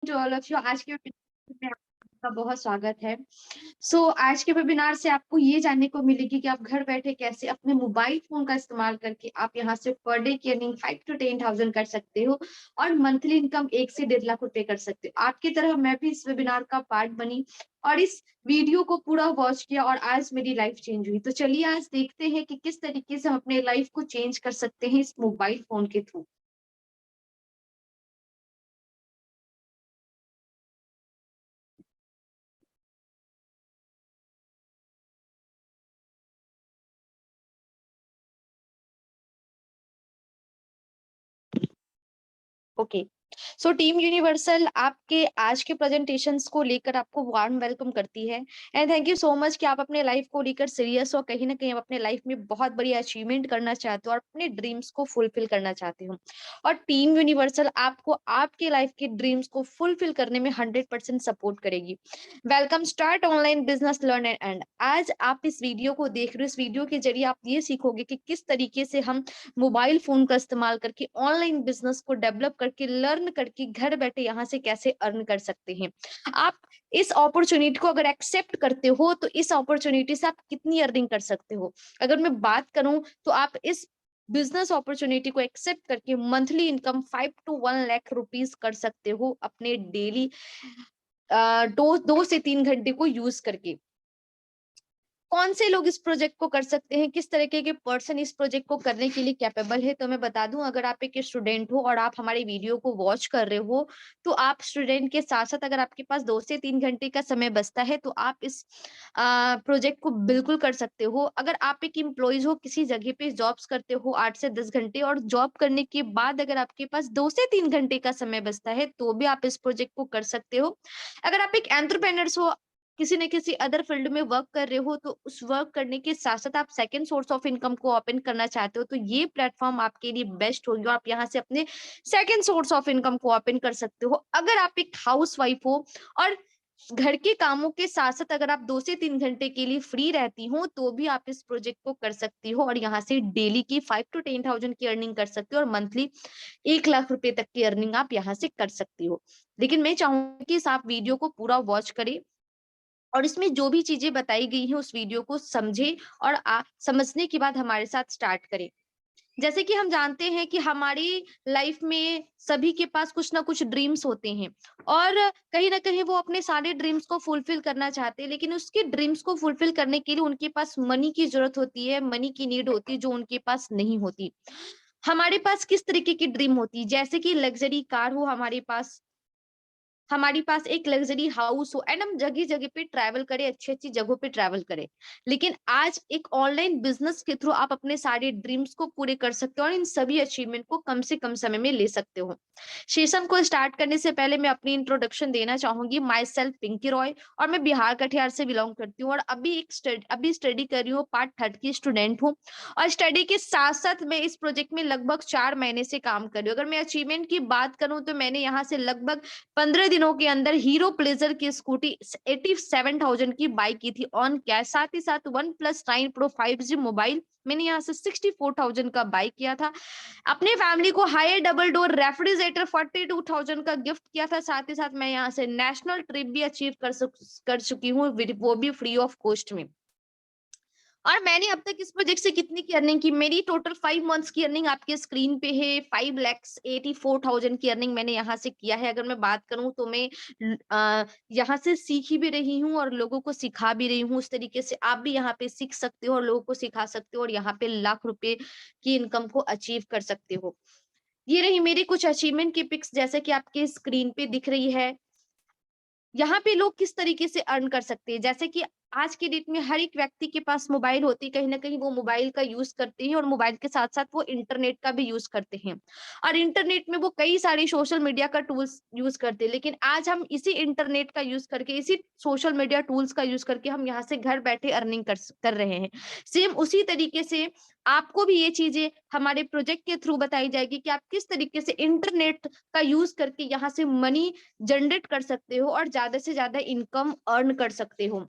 To all of you. आज के webinar में आपका बहुत स्वागत है। आज के वेबिनार से आपको ये जानने को मिलेगी कि आप घर बैठे कैसे अपने मोबाइल फोन का इस्तेमाल करके आप यहाँ से पर डे की अर्निंग 5 to 10,000 कर सकते हो और मंथली इनकम 1 से 1.5 लाख रुपए कर सकते हो। आपकी तरह मैं भी इस वेबिनार का पार्ट बनी और इस वीडियो को पूरा वॉच किया और आज मेरी लाइफ चेंज हुई। तो चलिए आज देखते हैं कि किस तरीके से हम अपने लाइफ को चेंज कर सकते हैं इस मोबाइल फोन के through. Okay. So team universal आपके आज के प्रेजेंटेशंस को लेकर आपको वार्म वेलकम करती है and thank you so much कि आप अपने लाइफ को लेकर सीरियस हो, कहीं ना कहीं आप अपने लाइफ में बहुत बड़ी अचीवमेंट करना चाहते हो और अपने ड्रीम्स को फुलफिल करना चाहते हो। और टीम यूनिवर्सल आपको आपके लाइफ के ड्रीम्स को फुलफिल करने में 100% सपोर्ट करेगी। Welcome start online business learn and आज आप इस वीडियो को देख रहे हो। इस वीडियो के जरिए आप ये सीखोगे कि किस तरीके से हम मोबाइल फोन का इस्तेमाल करके ऑनलाइन बिजनेस को डेवलप करके लर्न करके घर बैठे यहाँ से कैसे अर्न कर सकते हैं। आप इस अपॉर्चुनिटी को अगर एक्सेप्ट करते हो तो इस अपॉर्चुनिटी से आप कितनी अर्निंग कर सकते हो। अगर मैं बात करूं तो आप इस बिजनेस अपॉर्चुनिटी को एक्सेप्ट करके monthly income 5 to 1 lakh rupees कर सकते हो अपने डेली 2 से 3 घंटे को यूज करके। कौन से लोग इस प्रोजेक्ट को कर सकते हैं, किस तरीके के पर्सन इस प्रोजेक्ट को करने के लिए कैपेबल है, तो मैं बता दूं अगर आप एक स्टूडेंट हो और आप हमारे वीडियो को वॉच कर रहे हो तो आप स्टूडेंट के साथ साथ अगर आपके पास 2 से 3 घंटे का समय बचता है तो आप इस प्रोजेक्ट को बिल्कुल कर सकते हो। अगर आप एक एम्प्लॉइज हो, किसी जगह पे जॉब्स करते हो 8 से 10 घंटे और जॉब करने के बाद अगर आपके पास 2 से 3 घंटे का समय बचता है तो भी आप इस प्रोजेक्ट को कर सकते हो। अगर आप एक एंटरप्रेन्योर्स हो, किसी न किसी अदर फील्ड में वर्क कर रहे हो तो उस वर्क करने के साथ साथ आप सेकंड सोर्स ऑफ इनकम को ओपन करना चाहते हो तो ये प्लेटफॉर्म आपके लिए बेस्ट होगी और आप यहाँ से अपने सेकंड सोर्स ऑफ इनकम को ओपन कर सकते हो। अगर आप एक हाउस वाइफ हो और घर के कामों के साथ साथ अगर आप 2 से 3 घंटे के लिए फ्री रहती हो तो भी आप इस प्रोजेक्ट को कर सकती हो और यहाँ से डेली की 5 to 10,000 की अर्निंग कर सकते हो और मंथली 1 लाख रुपए तक की अर्निंग आप यहाँ से कर सकती हो। लेकिन मैं चाहूंगी कि इस आप वीडियो को पूरा वॉच करें और इसमें जो भी चीजें बताई गई हैं उस वीडियो को समझे और समझने के बाद हमारे साथ स्टार्ट करें। जैसे कि हम जानते हैं कि हमारी लाइफ में सभी के पास कुछ ना कुछ ड्रीम्स होते हैं और कहीं ना कहीं वो अपने सारे ड्रीम्स को फुलफिल करना चाहते हैं, लेकिन उसके ड्रीम्स को फुलफिल करने के लिए उनके पास मनी की जरूरत होती है, मनी की नीड होती है जो उनके पास नहीं होती। हमारे पास किस तरीके की ड्रीम होती है, जैसे कि लग्जरी कार हो हमारे पास एक लग्जरी हाउस हो एंड हम जगह जगह पे ट्रैवल करें, अच्छी अच्छी जगहों पे ट्रैवल करें। लेकिन आज एक ऑनलाइन बिजनेस के थ्रू आप अपने सारे ड्रीम्स को पूरे कर सकते हो और इन सभी अचीवमेंट को कम से कम समय में ले सकते हो। सेशन को स्टार्ट करने से पहले मैं अपनी इंट्रोडक्शन देना चाहूंगी। माई सेल्फ पिंकी रॉय और मैं बिहार कटिहार से बिलोंग करती हूँ और अभी स्टडी कर रही हूँ, पार्ट थर्ड की स्टूडेंट हूँ और स्टडी के साथ साथ मैं इस प्रोजेक्ट में लगभग 4 महीने से काम कर रही हूँ। अगर मैं अचीवमेंट की बात करूँ तो मैंने यहाँ से लगभग 15 दिनों के अंदर हीरो प्लेजर की स्कूटी 87,000 की बाइक की थी ऑन कैश। साथ ही साथ OnePlus 9 Pro 5G मोबाइल मैंने यहाँ से 64,000 का बाइक किया था। अपने फैमिली को हाई डबल डोर रेफ्रिजरेटर 42,000 का गिफ्ट किया था। साथ ही साथ मैं यहाँ से नेशनल ट्रिप भी अचीव कर चुकी हूँ, वो भी फ्री ऑफ कॉस्ट में। और मैंने अब तक इस प्रोजेक्ट से कितनी की अर्निंग की, मेरी टोटल 5 मंथ्स की अर्निंग आपके स्क्रीन पे है। 5,84,000 की अर्निंग मैंने यहाँ से किया है। अगर मैं बात करूँ तो मैं यहाँ से सीख ही भी रही हूँ और लोगों को सिखा भी रही हूँ। उस तरीके से आप भी यहाँ पे सीख सकते हो और लोगों को सिखा सकते हो और यहाँ पे लाख रुपए की इनकम को अचीव कर सकते हो। ये रही मेरी कुछ अचीवमेंट की पिक्स जैसे कि आपके स्क्रीन पे दिख रही है। यहाँ पे लोग किस तरीके से अर्न कर सकते हैं, जैसे कि आज के डेट में हर एक व्यक्ति के पास मोबाइल होती है, कहीं ना कहीं वो मोबाइल का यूज करते हैं और मोबाइल के साथ साथ वो इंटरनेट का भी यूज करते हैं और इंटरनेट में वो कई सारे सोशल मीडिया का टूल्स यूज करते हैं। लेकिन आज हम इसी इंटरनेट का यूज करके, इसी सोशल मीडिया टूल्स का यूज करके हम यहाँ से घर बैठे अर्निंग कर रहे हैं। सेम उसी तरीके से आपको भी ये चीजें हमारे प्रोजेक्ट के थ्रू बताई जाएगी कि आप किस तरीके से इंटरनेट का यूज करके यहाँ से मनी जनरेट कर सकते हो और ज्यादा से ज्यादा इनकम अर्न कर सकते हो।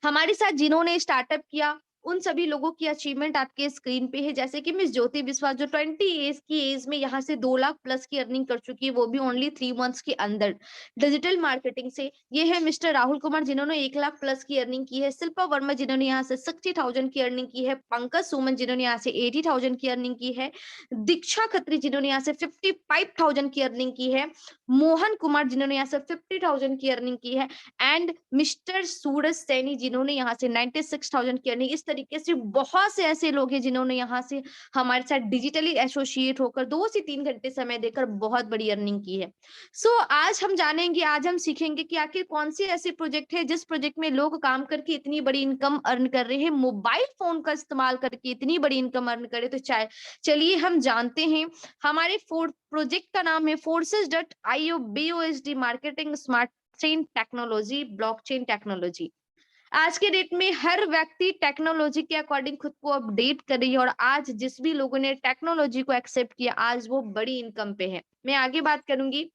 हमारे साथ जिन्होंने स्टार्टअप किया उन सभी लोगों की अचीवमेंट आपके स्क्रीन पे है, जैसे कि मिस ज्योति बिस्वास जो 20 एज की एज में यहाँ से 2 लाख प्लस की अर्निंग कर चुकी है, वो भी ओनली 3 मंथ्स के अंदर डिजिटल मार्केटिंग से। ये है मिस्टर राहुल कुमार जिन्होंने 1 लाख प्लस की अर्निंग की है, शिल्पा वर्मा जिन्होंने यहाँ से 60,000 की अर्निंग की है, पंकज सुमन जिन्होंने यहाँ से 80,000 की अर्निंग की है, दीक्षा खत्री जिन्होंने यहाँ से 55,000 की अर्निंग की है, मोहन कुमार जिन्होंने यहाँ से 50,000 की अर्निंग की है, एंड मिस्टर सूरज सैनी जिन्होंने यहाँ से 96,000 की अर्निंग। इस तरीके से बहुत से ऐसे लोग हैं जिन्होंने यहाँ से हमारे साथ डिजिटली एसोसिएट होकर 2 से 3 घंटे समय देकर बहुत बड़ी अर्निंग की है। आज हम जानेंगे, आज हम सीखेंगे कि आखिर कौन सी ऐसी प्रोजेक्ट है जिस प्रोजेक्ट में लोग काम करके इतनी बड़ी इनकम अर्न कर रहे हैं, मोबाइल फोन का इस्तेमाल करके इतनी बड़ी इनकम अर्न करे। तो चलिए हम जानते हैं। हमारे प्रोजेक्ट का नाम है forces.io BOSD marketing smart chain technology, blockchain technology. आज के डेट में हर व्यक्ति टेक्नोलॉजी के अकॉर्डिंग खुद को अपडेट कर रही है, और आज जिस भी लोगों ने टेक्नोलॉजी को एक्सेप्ट किया, आज वो बड़ी इनकम पे है। मैं आगे बात करूंगी।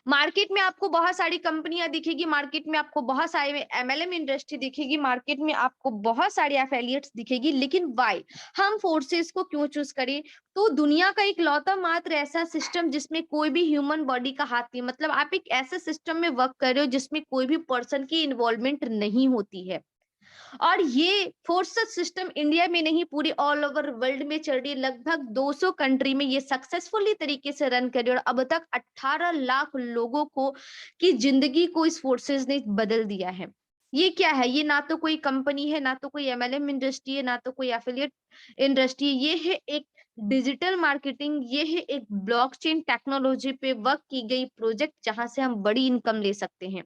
मार्केट में आपको बहुत सारी कंपनियां दिखेगी, मार्केट में आपको बहुत सारे एमएलएम इंडस्ट्री दिखेगी, मार्केट में आपको बहुत सारे एफिलिएट्स दिखेगी, लेकिन व्हाई हम फोर्सेस को क्यों चूज करें? तो दुनिया का एक लौता मात्र ऐसा सिस्टम जिसमें कोई भी ह्यूमन बॉडी का हाथ नहीं, मतलब आप एक ऐसे सिस्टम में वर्क कर रहे हो जिसमें कोई भी पर्सन की इन्वॉल्वमेंट नहीं होती है। और ये फोर्सेस सिस्टम इंडिया में नहीं, पूरी ऑल ओवर वर्ल्ड में चल रही है। लगभग 200 कंट्री में ये सक्सेसफुली तरीके से रन कर रही है, और अब तक 18 लाख लोगों को की जिंदगी को इस फोर्सेस ने बदल दिया है। ये क्या है? ये ना तो कोई कंपनी है, ना तो कोई एमएलएम इंडस्ट्री है, ना तो कोई एफिलिएट इंडस्ट्री है। ये है एक डिजिटल मार्केटिंग, ये है एक ब्लॉकचेन टेक्नोलॉजी पे वर्क की गई प्रोजेक्ट, जहां से हम बड़ी इनकम ले सकते हैं।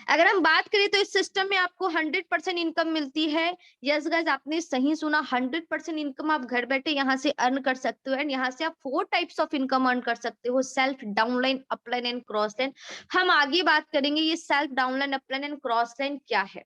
अगर हम बात करें तो इस सिस्टम में आपको 100% इनकम मिलती है। यस गाइस, आपने सही सुना, 100% इनकम आप घर बैठे यहाँ से अर्न कर सकते हो। एंड यहाँ से आप 4 टाइप्स ऑफ इनकम अर्न कर सकते हो, self, downline, upline and cross line. हम आगे बात करेंगे ये self, downline, upline and cross line क्या है,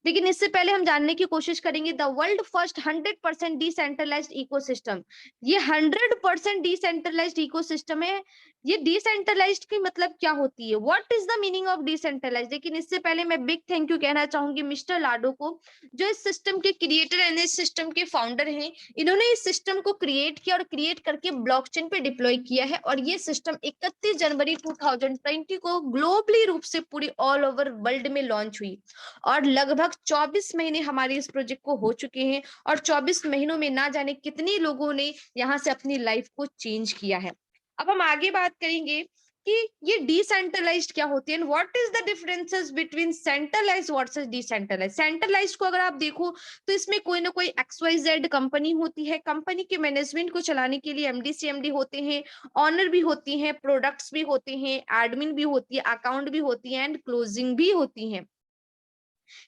लेकिन इससे पहले हम जानने की कोशिश करेंगे the world first 100% decentralised ecosystem. ये 100% डिसेंट्रलाइज्ड इकोसिस्टम है। ये डिसेंट्रलाइज्ड की मतलब क्या होती है, what is the meaning of decentralised? लेकिन इससे पहले मैं बिग थैंक यू कहना चाहूंगी मिस्टर लाडो को, जो इस सिस्टम के क्रिएटर एंड इस सिस्टम के फाउंडर हैं। इन्होंने इस सिस्टम को क्रिएट किया और क्रिएट करके ब्लॉकचेन पे डिप्लॉय किया है, और ये सिस्टम 31 जनवरी 2020 को ग्लोबली रूप से पूरी ऑल ओवर वर्ल्ड में लॉन्च हुई, और लगभग 24 महीने हमारे इस प्रोजेक्ट को हो चुके हैं, और 24 महीनों में ना जाने कितने लोगों ने यहाँ से अपनी लाइफ को चेंज किया है। अब हम आगे बात करेंगे कि ये डिसेंट्रलाइज्ड क्या होती है, what is the differences between centralised versus decentralised. Centralised को अगर आप देखो तो इसमें कोई ना कोई XYZ कंपनी होती है। कंपनी के मैनेजमेंट को चलाने के लिए MD CMD होते हैं, ऑनर भी होती हैं, प्रोडक्ट्स भी होते हैं, एडमिन भी होती है, अकाउंट भी होती है, एंड क्लोजिंग भी होती है।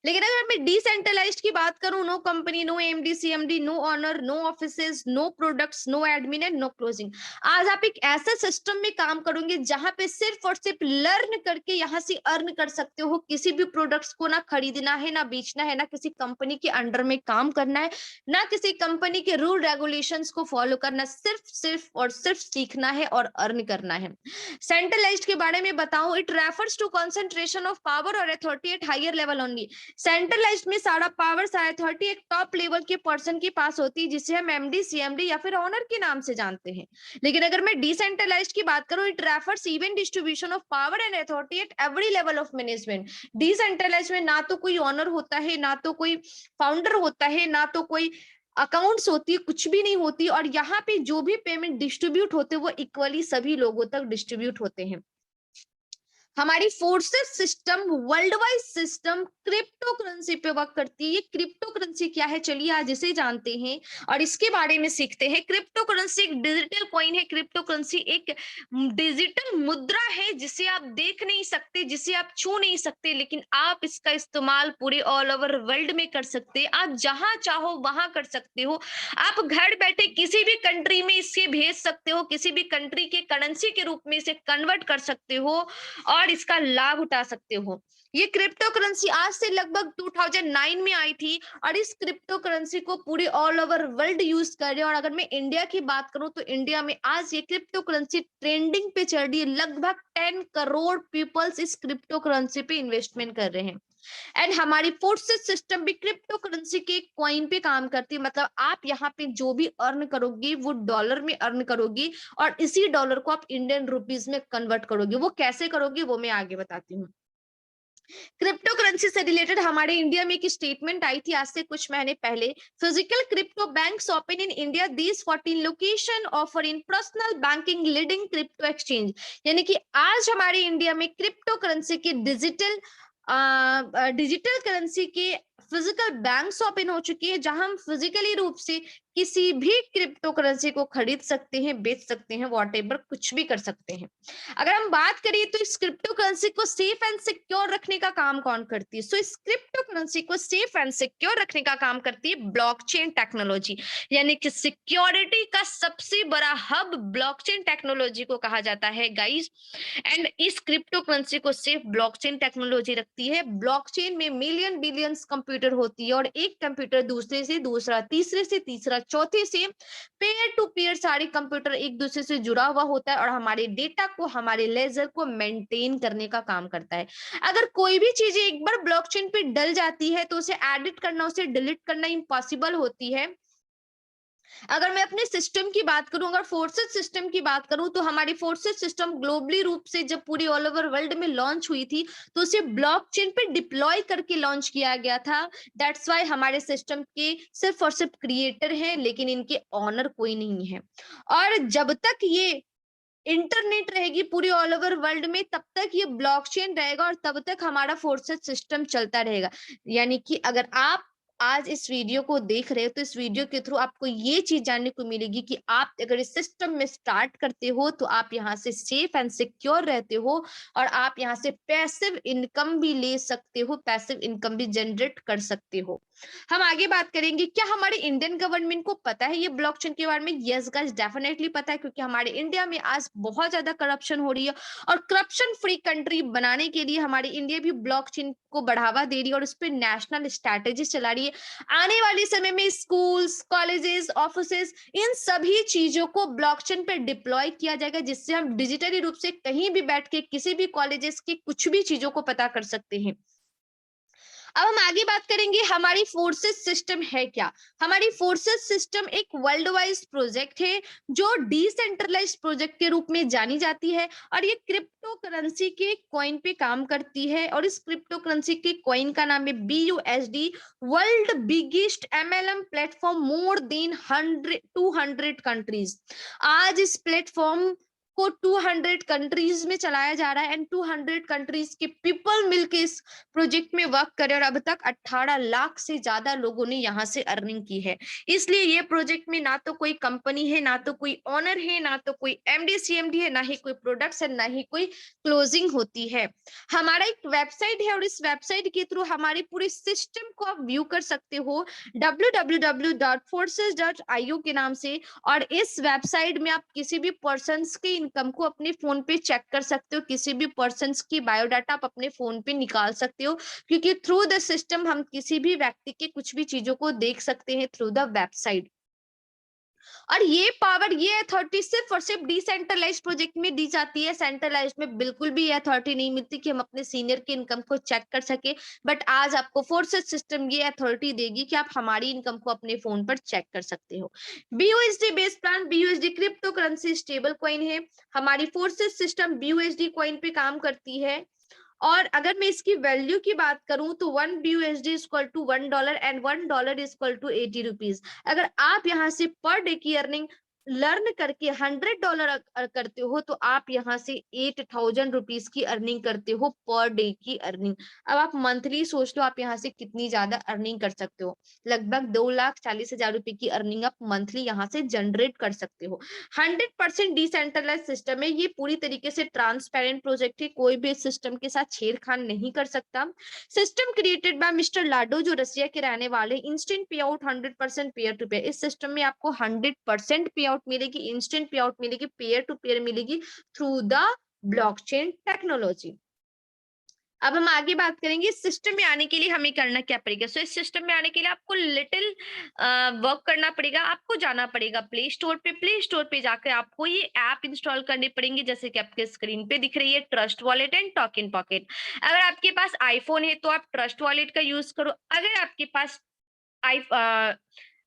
लेकिन अगर मैं डिसेंट्रलाइज्ड की बात करूं, no company, no MD CMD, no owner, no offices, no products, no admin and no closing. आज आप एक ऐसे सिस्टम में काम करोगे जहां पे सिर्फ और सिर्फ लर्न करके यहाँ से अर्न कर सकते हो। किसी भी प्रोडक्ट्स को ना खरीदना है, ना बेचना है, ना किसी कंपनी के अंडर में काम करना है, ना किसी कंपनी के रूल रेगुलेशंस को फॉलो करना, सिर्फ और सिर्फ सीखना है और अर्न करना है। सेंट्रलाइज्ड के बारे में बताऊं, it refers to concentration of power और authority at higher level only. Centralized में सारा पावर, सारा अथॉरिटी एक टॉप लेवल के पर्सन के पास होती है, जिसे हम MD CMD या फिर ऑनर के नाम से जानते हैं। लेकिन अगर मैं डिसेंट्रलाइज्ड की बात करूं, it refers even distribution of power and authority at every level of management. Decentralised में ना तो कोई ऑनर होता है, ना तो कोई फाउंडर होता है, ना तो कोई अकाउंट्स होती है, कुछ भी नहीं होती, और यहाँ पे जो भी पेमेंट डिस्ट्रीब्यूट होते हैं वो इक्वली सभी लोगों तक डिस्ट्रीब्यूट होते हैं। हमारी forces system, world wide system crypto currency पे वर्क करती है। ये क्रिप्टो करेंसी क्या है, चलिए आज इसे जानते हैं और इसके बारे में सीखते हैं। क्रिप्टो करेंसी एक डिजिटल कॉइन है। क्रिप्टो करेंसी एक डिजिटल मुद्रा है जिसे आप देख नहीं सकते, जिसे आप छू नहीं सकते, लेकिन आप इसका इस्तेमाल पूरे ऑल ओवर वर्ल्ड में कर सकते हैं। आप जहां चाहो वहां कर सकते हो। आप घर बैठे किसी भी कंट्री में इसे भेज सकते हो, किसी भी कंट्री के करेंसी के रूप में इसे कन्वर्ट कर सकते हो और इसका लाभ उठा सकते हो। ये क्रिप्टो करेंसी आज से लगभग 2009 में आई थी, और इस क्रिप्टो करेंसी को पूरे ऑल ओवर वर्ल्ड यूज कर रहे हैं। और अगर मैं इंडिया की बात करूं तो इंडिया में आज ये क्रिप्टो करेंसी ट्रेंडिंग पे चल रही है। लगभग 10 करोड़ पीपल्स इस क्रिप्टो करेंसी पे इन्वेस्टमेंट कर रहे हैं। एंड हमारी फोर्सेस सिस्टम भी क्रिप्टो करेंसी के कॉइन पे काम करती है, मतलब आप यहाँ पे जो भी अर्न करोगे वो डॉलर में अर्न करोगे और इसी डॉलर को आप इंडियन रुपीज में कन्वर्ट करोगे। वो कैसे करोगे वो मैं आगे बताती हूँ। क्रिप्टो करेंसी से रिलेटेड हमारे इंडिया में एक स्टेटमेंट आई थी आज से कुछ महीने पहले, physical crypto banks open in India, these 14 location offer in personal banking leading crypto exchange. यानी कि आज हमारे इंडिया में क्रिप्टो करेंसी के डिजिटल करेंसी के फिजिकल बैंक्स ओपन हो चुकी है, जहां हम फिजिकली रूप से किसी भी क्रिप्टो करेंसी को खरीद सकते हैं, बेच सकते हैं, वॉटेवर कुछ भी कर सकते हैं। अगर हम बात करें तो इस क्रिप्टो करेंसी को सेफ एंड सिक्योर रखने का काम कौन करती है? सो इस क्रिप्टो करेंसी को सेफ एंड सिक्योर रखने का काम करती है ब्लॉकचेन टेक्नोलॉजी। यानी कि सिक्योरिटी का सबसे बड़ा हब ब्लॉकचेन टेक्नोलॉजी को कहा जाता है गाइस। एंड इस क्रिप्टो करेंसी को सेफ ब्लॉकचेन टेक्नोलॉजी रखती है। ब्लॉकचेन में मिलियन बिलियंस कंप्यूटर होती है और एक कंप्यूटर दूसरे से दूसरा, तीसरे से तीसरा, चौथे से पेयर टू पेयर सारे कंप्यूटर एक दूसरे से जुड़ा हुआ होता है और हमारे डेटा को, हमारे लेजर को मेंटेन करने का काम करता है। अगर कोई भी चीज एक बार ब्लॉकचेन पे डल जाती है तो उसे एडिट करना, उसे डिलीट करना इम्पॉसिबल होती है। अगर मैं अपने सिस्टम की बात करूं, अगर फोर्सेस सिस्टम की बात करूं, तो हमारी फोर्सेस सिस्टम ग्लोबली रूप से जब पूरी ऑल ओवर वर्ल्ड में लॉन्च हुई थी तो उसे ब्लॉकचेन पे डिप्लॉय करके लॉन्च किया गया था। दैट्स वाई हमारे सिस्टम के सिर्फ और सिर्फ क्रिएटर हैं, लेकिन इनके ऑनर कोई नहीं है। और जब तक ये इंटरनेट रहेगी पूरी ऑल ओवर वर्ल्ड में, तब तक ये ब्लॉकचेन रहेगा और तब तक हमारा फोर्सेस सिस्टम चलता रहेगा। यानी कि अगर आप आज इस वीडियो को देख रहे हो तो इस वीडियो के थ्रू आपको ये चीज जानने को मिलेगी कि आप अगर इस सिस्टम में स्टार्ट करते हो तो आप यहाँ से सेफ एंड सिक्योर रहते हो और आप यहाँ से पैसिव इनकम भी ले सकते हो, पैसिव इनकम भी जनरेट कर सकते हो। हम आगे बात करेंगे, क्या हमारे इंडियन गवर्नमेंट को पता है ये ब्लॉकचेन के बारे में? यस गाइस, डेफिनेटली पता है, क्योंकि हमारे इंडिया में आज बहुत ज्यादा करप्शन हो रही है और करप्शन फ्री कंट्री बनाने के लिए हमारी इंडिया भी ब्लॉकचेन को बढ़ावा दे रही है और उस पर नेशनल स्ट्रैटेजी चला रही है। आने वाले समय में स्कूल्स, कॉलेजेस, ऑफिसेस, इन सभी चीजों को ब्लॉकचेन पे डिप्लॉय किया जाएगा, जिससे हम डिजिटली रूप से कहीं भी बैठ के किसी भी कॉलेजेस की कुछ भी चीजों को पता कर सकते हैं। अब हम आगे बात करेंगे हमारी फोर्सेस सिस्टम है क्या। हमारी फोर्सेस सिस्टम एक वर्ल्ड वाइज प्रोजेक्ट है जो डिसेंट्रलाइज्ड प्रोजेक्ट के रूप में जानी जाती है और ये क्रिप्टो करेंसी के कॉइन पे काम करती है और इस क्रिप्टो करेंसी के कॉइन का नाम है BUSD, world biggest MLM platform, more than 200 countries. आज इस प्लेटफॉर्म को 200 कंट्रीज में चलाया जा रहा है एंड 200 कंट्रीज के पीपल मिलके इस प्रोजेक्ट में वर्क करे और अब तक 18 लाख से ज्यादा लोगों ने यहाँ से अर्निंग की है। इसलिए ये प्रोजेक्ट में ना तो कोई कंपनी है, ना तो कोई ऑनर है, ना तो कोई MD CMD है, ना ही कोई प्रोडक्ट्स है, ना ही कोई क्लोजिंग होती है। हमारा एक वेबसाइट है और इस वेबसाइट के थ्रू हमारे पूरे सिस्टम को आप व्यू कर सकते हो www.forces.io के नाम से। और इस वेबसाइट में आप किसी भी पर्सन की इनकम को अपने फोन पे चेक कर सकते हो, किसी भी पर्सन की बायोडाटा आप अपने फोन पे निकाल सकते हो, क्योंकि थ्रू द सिस्टम हम किसी भी व्यक्ति के कुछ भी चीजों को देख सकते हैं थ्रू द वेबसाइट। और ये पावर, ये अथॉरिटी सिर्फ और सिर्फ डिसेंट्रलाइज्ड प्रोजेक्ट में दी जाती है। सेंट्रलाइज्ड में बिल्कुल भी अथॉरिटी नहीं मिलती कि हम अपने सीनियर की इनकम को चेक कर सके। बट आज आपको फोर्सेस सिस्टम ये अथॉरिटी देगी कि आप हमारी इनकम को अपने फोन पर चेक कर सकते हो। BUSD based plan, BUSD crypto currency stable coin है। हमारी फोर्सेस सिस्टम BUSD कॉइन पे काम करती है और अगर मैं इसकी वैल्यू की बात करूं तो 1 BUSD equal to $1 and $1 equal to 80 rupees. अगर आप यहाँ से पर डे की अर्निंग लर्न करके $100 करते हो तो आप यहाँ से 8000 रुपीज की अर्निंग करते हो, पर डे की अर्निंग। अब आप मंथली सोच लो आप यहाँ से कितनी ज्यादा अर्निंग कर सकते हो। लगभग 2,40,000 रुपए की अर्निंग आप मंथली यहाँ से जनरेट कर सकते हो। 100% डिसेंट्रलाइज सिस्टम है, ये पूरी तरीके से ट्रांसपेरेंट प्रोजेक्ट है, कोई भी सिस्टम के साथ छेड़खान नहीं कर सकता। सिस्टम क्रिएटेड बाय मिस्टर लाडो जो रसिया के रहने वाले। इंस्टेंट पे आउट, 100% पेयर टू पेयर। इस सिस्टम में आपको 100% पे आउट मिलेगी, इंस्टेंट पे आउट मिलेगी, पेयर टू पेयर मिलेगी थ्रू द ब्लॉकचेन टेक्नोलॉजी। अब हम आगे बात करेंगे सिस्टम में आने के लिए हमें करना क्या पड़ेगा। सो इस सिस्टम में आने के लिए आपको लिटिल वर्क करना पड़ेगा। आपको जाना पड़ेगा प्ले स्टोर पे जाकर आपको ये ऐप इंस्टॉल करने पड़ेंगे, जैसे कि आपके स्क्रीन पे दिख रही है, trust wallet and talk in pocket. अगर आपके पास आईफोन है तो आप ट्रस्ट वॉलेट का यूज करो। अगर आपके पास आई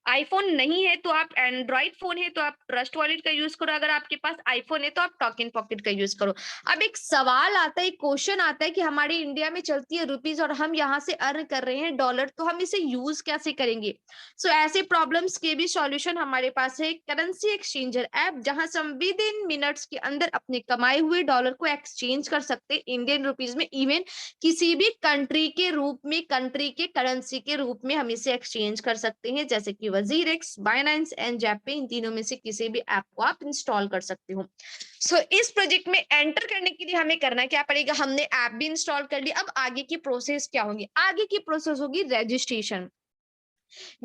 आईफ़ोन नहीं है तो आप एंड्रॉइड फ़ोन है तो आप ट्रस्ट वॉलेट का यूज़ करो, अगर आपके पास आईफ़ोन है तो आप टॉक इन पॉकेट का यूज़ करो। अब एक सवाल आता है, एक क्वेश्चन आता है कि हमारे इंडिया में चलती है रुपीज़ और हम यहाँ से अर्न कर रहे हैं डॉलर, तो हम इसे यूज़ कैसे करेंगे? सो ऐसे प्रॉब्लम्स के भी सॉल्यूशन हमारे पास है करेंसी एक्सचेंजर ऐप, जहाँ से हम विद इन मिनट्स के अंदर अपने कमाए हुए डॉलर को एक्सचेंज कर सकते हैं इंडियन रुपीज़ में। इवन किसी भी कंट्री के रूप में, कंट्री के करेंसी के रूप में हम इसे एक्सचेंज कर सकते हैं, जैसे कि वजीरेक्स, बाइनेंस एंड जेपे, इन तीनों में से किसी भी ऐप को आप इंस्टॉल कर सकते हो। सो इस प्रोजेक्ट में एंटर करने के लिए हमें करना क्या पड़ेगा, हमने ऐप भी इंस्टॉल कर ली। अब आगे की प्रोसेस क्या होगी, आगे की प्रोसेस होगी रजिस्ट्रेशन।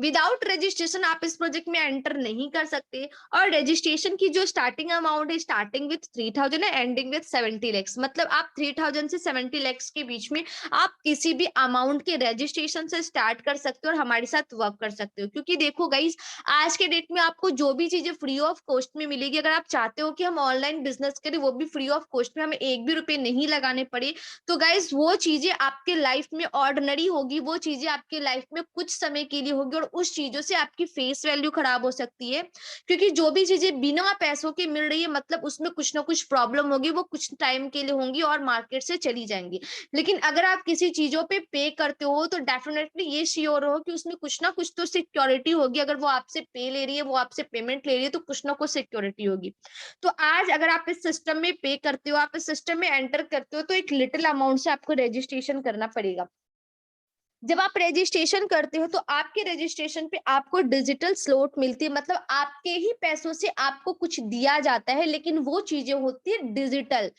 विदाउट रजिस्ट्रेशन आप इस प्रोजेक्ट में एंटर नहीं कर सकते। और रजिस्ट्रेशन की जो स्टार्टिंग अमाउंट है, स्टार्टिंग विथ 3000 है, एंडिंग विथ 70 लैक्स, मतलब आप 3000 से 70 लैक्स के बीच में आप किसी भी अमाउंट के रजिस्ट्रेशन से स्टार्ट कर सकते हो और हमारे साथ वर्क कर सकते हो। क्योंकि देखो गाइस, आज के डेट में आपको जो भी चीजें फ्री ऑफ कॉस्ट में मिलेगी, अगर आप चाहते हो कि हम ऑनलाइन बिजनेस करें वो भी फ्री ऑफ कॉस्ट में, हमें एक भी रुपए नहीं लगाने पड़े, तो गाइस वो चीजें आपके लाइफ में ऑर्डिनरी होगी, वो चीजें आपके लाइफ में कुछ समय के लिए होगी और उस चीजों से आपकी फेस वैल्यू खराब हो सकती है। क्योंकि जो भी चीजें बिना पैसों के मिल रही है, मतलब उसमें कुछ ना कुछ प्रॉब्लम होगी, वो कुछ टाइम के लिए होंगी और मार्केट से चली जाएंगी। लेकिन अगर आप किसी चीजों पे करते हो तो डेफिनेटली ये श्योर हो कि उसमें कुछ ना कुछ तो सिक्योरिटी होगी। अगर वो आपसे पे ले रही है, वो आपसे पेमेंट ले रही है, तो कुछ ना कुछ सिक्योरिटी होगी। तो आज अगर आप इस सिस्टम में पे करते हो, आप इस सिस्टम में एंटर करते हो, तो एक लिटिल अमाउंट से आपको रजिस्ट्रेशन करना पड़ेगा। जब आप रजिस्ट्रेशन करते हो तो आपके रजिस्ट्रेशन पे आपको डिजिटल स्लॉट मिलती है, मतलब आपके ही पैसों से आपको कुछ दिया जाता है, लेकिन वो चीजें होती है डिजिटल,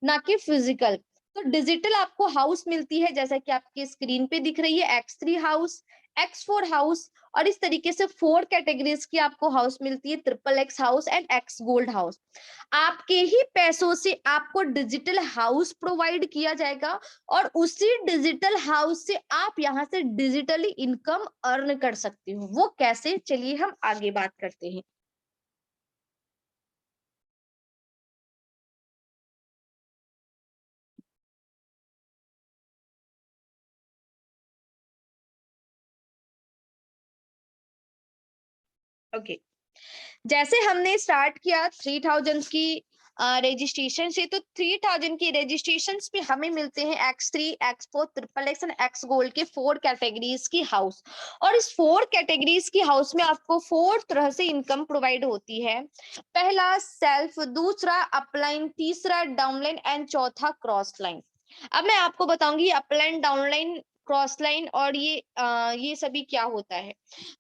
ना कि फिजिकल। तो डिजिटल आपको हाउस मिलती है, जैसा कि आपकी स्क्रीन पे दिख रही है, X3 हाउस, X4 हाउस, और इस तरीके से 4 कैटेगरीज की आपको हाउस मिलती है, triple x house and x gold house. आपके ही पैसों से आपको डिजिटल हाउस प्रोवाइड किया जाएगा और उसी डिजिटल हाउस से आप यहाँ से डिजिटली इनकम अर्न कर सकते हो। वो कैसे, चलिए हम आगे बात करते हैं। ओके, जैसे हमने स्टार्ट किया 3000 की रजिस्ट्रेशन से, तो 3000 की रजिस्ट्रेशन पे हमें मिलते हैं X3, X4, triple x and x gold के 4 कैटेगरीज की हाउस। और इस 4 कैटेगरीज की हाउस में आपको 4 तरह से इनकम प्रोवाइड होती है। पहला सेल्फ, दूसरा अपलाइन, तीसरा डाउनलाइन एंड चौथा क्रॉस लाइन। अब मैं आपको बताऊंगी अपलाइन, डाउनलाइन, क्रॉस लाइन और ये सभी क्या होता है।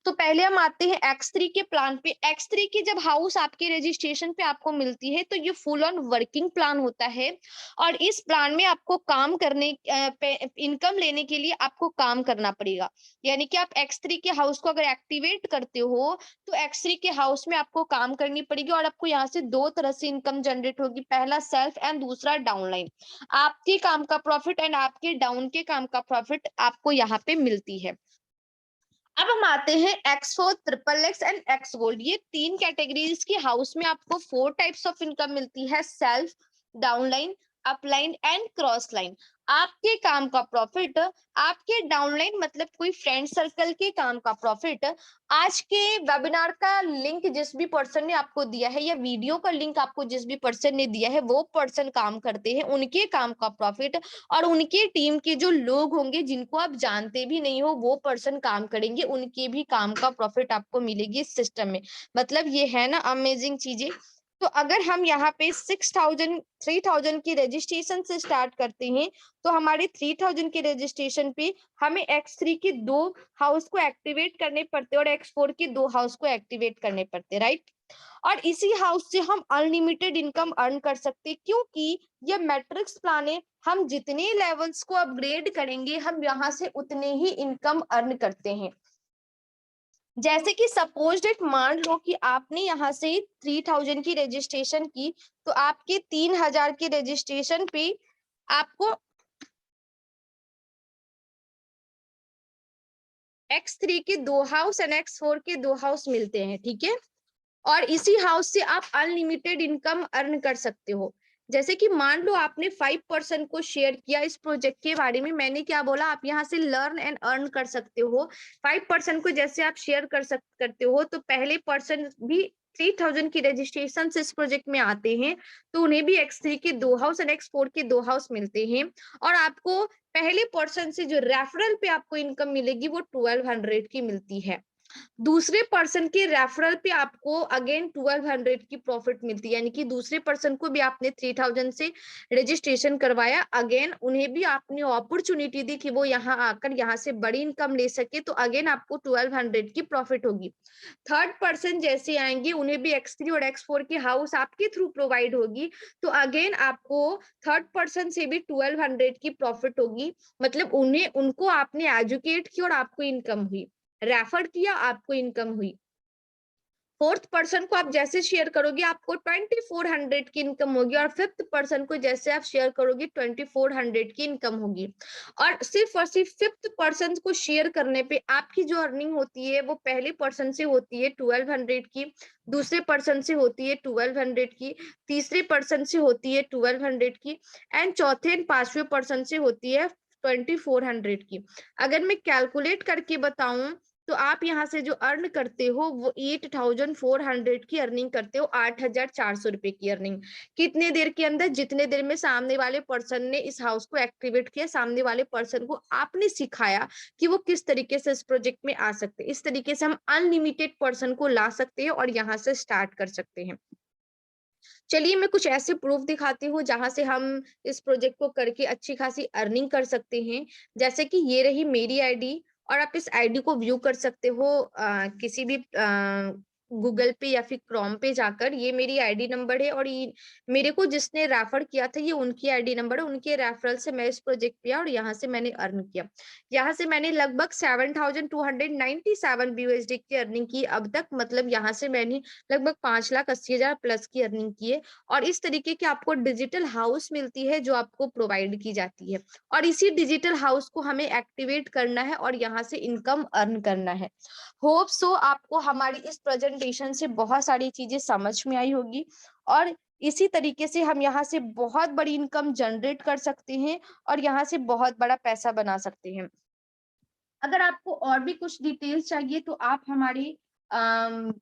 तो पहले हम आते हैं X3 के प्लान पे। X3 की जब हाउस आपके रजिस्ट्रेशन पे आपको मिलती है तो ये फुल ऑन वर्किंग प्लान होता है। और इस प्लान में आपको काम करने इनकम लेने के लिए आपको काम करना पड़ेगा। यानी कि आप X3 के हाउस को अगर एक्टिवेट करते हो तो X3 के हाउस में आपको काम करनी पड़ेगी और आपको यहाँ से दो तरह से इनकम जनरेट होगी, पहला सेल्फ एंड दूसरा डाउनलाइन। आपके काम का प्रॉफिट एंड आपके डाउन के काम का प्रॉफिट आपको यहाँ पे मिलती है। अब हम आते हैं X4, triple x and x gold. ये तीन कैटेगरीज की हाउस में आपको 4 टाइप्स ऑफ इनकम मिलती है, self, downline, upline and cross line. आपके काम का प्रॉफिट, आपके डाउनलाइन मतलब कोई फ्रेंड सर्कल के काम का प्रॉफिट, आज के वेबिनार का लिंक जिस भी पर्सन ने आपको दिया है या वीडियो का लिंक आपको जिस भी पर्सन ने दिया है, वो पर्सन काम करते हैं, उनके काम का प्रॉफिट, और उनके टीम के जो लोग होंगे जिनको आप जानते भी नहीं हो, वो पर्सन काम करेंगे, उनके भी काम का प्रॉफिट आपको मिलेगी इस सिस्टम में। मतलब ये है ना अमेजिंग चीजें। तो अगर हम यहाँ पे 3000 की रजिस्ट्रेशन से स्टार्ट करते हैं, तो हमारे 3000 के रजिस्ट्रेशन पे हमें X3 के 2 हाउस को एक्टिवेट करने पड़ते और X4 के 2 हाउस को एक्टिवेट करने पड़ते, राइट। और इसी हाउस से हम अनलिमिटेड इनकम अर्न कर सकते, क्योंकि ये मैट्रिक्स प्लान है। हम जितने लेवल्स को अपग्रेड करेंगे, हम यहाँ से उतने ही इनकम अर्न करते हैं। जैसे कि सपोज डेट मान लो कि आपने यहाँ से 3000 की रजिस्ट्रेशन की, तो आपके 3000 की रजिस्ट्रेशन पे आपको X3 के 2 हाउस एंड X4 के 2 हाउस मिलते हैं, ठीक है। और इसी हाउस से आप अनलिमिटेड इनकम अर्न कर सकते हो। जैसे कि मान लो आपने 5% को शेयर किया इस प्रोजेक्ट के बारे में, मैंने क्या बोला, आप यहाँ से लर्न एंड अर्न कर सकते हो। 5% को जैसे आप शेयर करते हो, तो पहले पर्सन भी 3000 की रजिस्ट्रेशन से इस प्रोजेक्ट में आते हैं, तो उन्हें भी X3 के 2 हाउस एंड X4 के 2 हाउस मिलते हैं। और आपको पहले पर्सन से जो रेफरल पे आपको इनकम मिलेगी वो 1200 की मिलती है। दूसरे पर्सन के रेफरल पे आपको अगेन 1200 की प्रॉफिट मिलती है, यानी कि दूसरे पर्सन को भी आपने 3000 से रजिस्ट्रेशन करवाया, अगेन उन्हें भी आपने अपॉर्चुनिटी दी कि वो यहाँ आकर यहाँ से बड़ी इनकम ले सके, तो अगेन आपको 1200 की प्रॉफिट होगी। थर्ड पर्सन जैसे आएंगे, उन्हें भी X3 और X4 की हाउस आपके थ्रू प्रोवाइड होगी, तो अगेन आपको थर्ड पर्सन से भी 1200 की प्रॉफिट होगी। मतलब उन्हें उनको आपने एजुकेट किया और आपको इनकम हुई, रेफर किया, आपको इनकम हुई। फोर्थ पर्सन को आप जैसे शेयर करोगे आपको 2400 की इनकम होगी, और फिफ्थ पर्सन को जैसे आप शेयर करोगे 2400 की इनकम होगी। और सिर्फ फिफ्थ पर्सन को शेयर करने पे आपकी जो अर्निंग होती है वो पहले पर्सन से होती है 1200 की, दूसरे पर्सन से होती है 1200 की, तीसरे पर्सन से होती है 1200 की, एंड चौथे एंड पांचवें पर्सन से होती है 2400 की। अगर मैं कैलकुलेट करके बताऊं, तो आप यहाँ से जो अर्न करते हो वो 8400 की अर्निंग करते हो, 8400 रुपए की अर्निंग। कितने देर के अंदर? जितने देर में सामने वाले पर्सन ने इस हाउस को एक्टिवेट किया, सामने वाले पर्सन को आपने सिखाया कि वो किस तरीके से इस प्रोजेक्ट में आ सकते हैं। इस तरीके से हम अनलिमिटेड पर्सन को ला सकते हैं और यहाँ से स्टार्ट कर सकते हैं। चलिए मैं कुछ ऐसे प्रूफ दिखाती हूँ जहां से हम इस प्रोजेक्ट को करके अच्छी खासी अर्निंग कर सकते हैं। जैसे कि ये रही मेरी आईडी, और आप इस आईडी को व्यू कर सकते हो किसी भी गूगल पे या फिर क्रोम पे जाकर। ये मेरी आईडी नंबर है, और ये मेरे को जिसने रेफर किया था ये उनकी आईडी नंबर है। उनके रेफरल से मैं इस प्रोजेक्ट पे आया और यहाँ से मैंने अर्न किया। यहाँ से मैंने लगभग 7297 BUSD की अर्निंग की अब तक। मतलब यहाँ से मैंने लगभग 5,80,000 प्लस की अर्निंग की है। और इस तरीके की आपको डिजिटल हाउस मिलती है जो आपको प्रोवाइड की जाती है, और इसी डिजिटल हाउस को हमें एक्टिवेट करना है और यहाँ से इनकम अर्न करना है। होप सो आपको हमारी इस प्रेजेंटेशन से बहुत सारी चीजें समझ में आई होगी, और इसी तरीके से हम यहाँ से बहुत बड़ी इनकम जनरेट कर सकते हैं और यहाँ से बहुत बड़ा पैसा बना सकते हैं। अगर आपको और भी कुछ डिटेल्स चाहिए तो आप हमारे अम,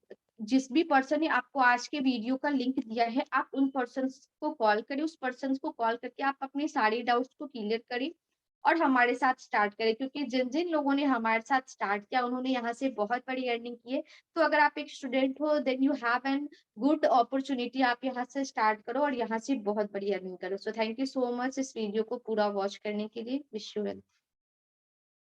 जिस भी पर्सन ने आपको आज के वीडियो का लिंक दिया है, आप उन पर्सन को कॉल करें, उस पर्सन को कॉल करके आप अपने सारे डाउट्स को क्लियर करें और हमारे साथ स्टार्ट करें। क्योंकि जिन जिन लोगों ने हमारे साथ स्टार्ट किया उन्होंने यहाँ से बहुत बड़ी अर्निंग की है। तो अगर आप एक स्टूडेंट हो, then you have an good opportunity, आप यहाँ से स्टार्ट करो और यहाँ से बहुत बड़ी अर्निंग करो। So thank you so much इस वीडियो को पूरा वॉच करने के लिए। Wish you well.